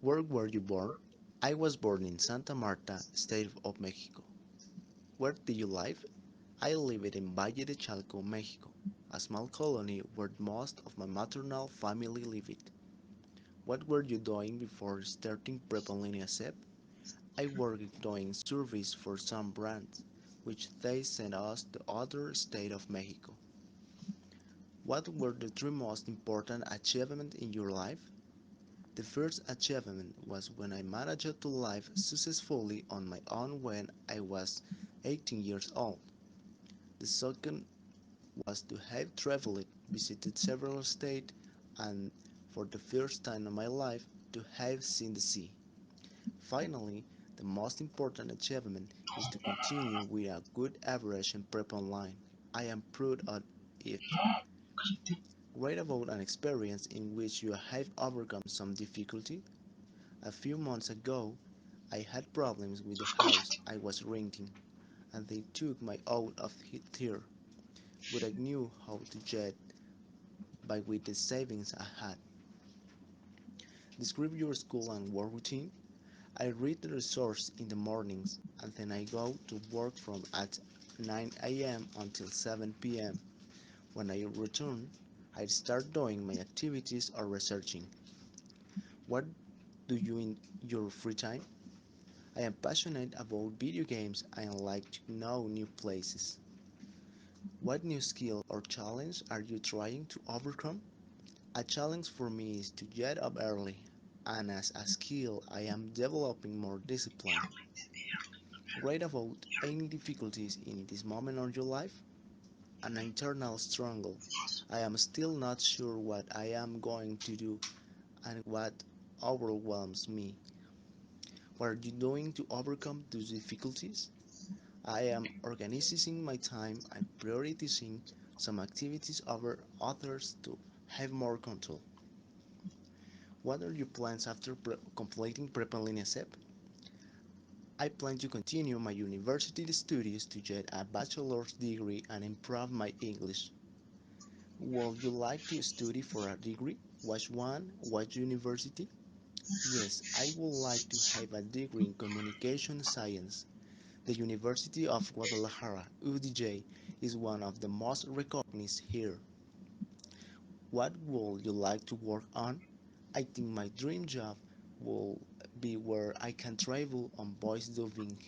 Where were you born? I was born in Santa Marta, State of Mexico. Where do you live? I lived in Valle de Chalco, Mexico, a small colony where most of my maternal family lived. What were you doing before starting Prepalinea SEP? I worked doing surveys for some brands, which they sent us to other states of Mexico. What were the three most important achievements in your life? The first achievement was when I managed to live successfully on my own when I was 18 years old. The second was to have traveled, visited several states, and for the first time in my life to have seen the sea. Finally, the most important achievement is to continue with a good average in prep online. I am proud of it. Write about an experience in which you have overcome some difficulty. A few months ago, I had problems with the house I was renting, and they took me out of here, but I knew how to get by with the savings I had. Describe your school and work routine. I read the resource in the mornings, and then I go to work from at 9 a.m. until 7 p.m. When I return, I start doing my activities or researching. What do you in your free time? I am passionate about video games and like to know new places. What new skill or challenge are you trying to overcome? A challenge for me is to get up early, and as a skill, I am developing more discipline. Write about any difficulties in this moment of your life. An internal struggle. I am still not sure what I am going to do and what overwhelms me. What are you doing to overcome those difficulties? I am organizing my time and prioritizing some activities over others to have more control. What are your plans after completing Prep and Linea SEP? I plan to continue my university studies to get a bachelor's degree and improve my English. Would you like to study for a degree? Which one? What university? Yes, I would like to have a degree in communication science. The University of Guadalajara, UDJ, is one of the most recognized here. What would you like to work on? I think my dream job will be where I can travel on voice dubbing.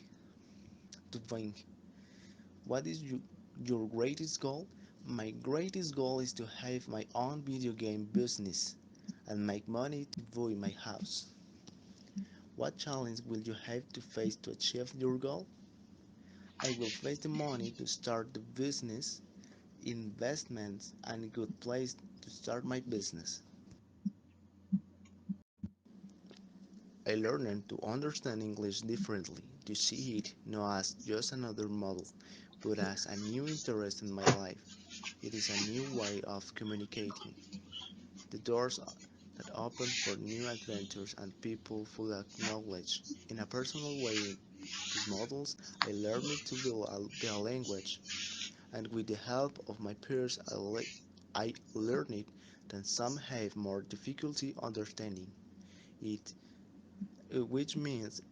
What is your greatest goal? My greatest goal is to have my own video game business and make money to buy my house. What challenge will you have to face to achieve your goal? I will face the money to start the business, investments, and a good place to start my business. I learned to understand English differently, to see it not as just another model, but as a new interest in my life. It is a new way of communicating. The doors that open for new adventures and people full of knowledge. In a personal way, in these models, I learned to build the language, and with the help of my peers, I learned that some have more difficulty understanding it, which means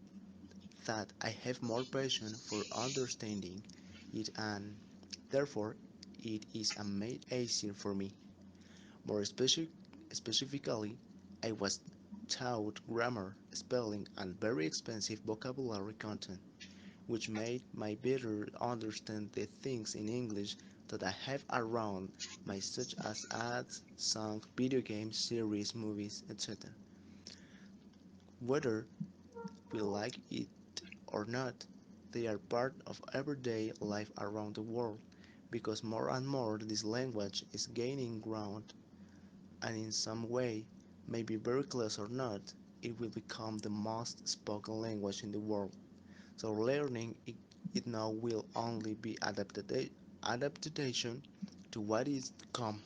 that I have more passion for understanding it, and therefore it is made easier for me. More specifically, I was taught grammar, spelling, and very expensive vocabulary content, which made me better understand the things in English that I have around me, such as ads, songs, video games, series, movies, etc. Whether we like it or not, they are part of everyday life around the world, because more and more this language is gaining ground, and in some way, maybe very close or not, it will become the most spoken language in the world. So learning it now will only be adaptation to what is to come.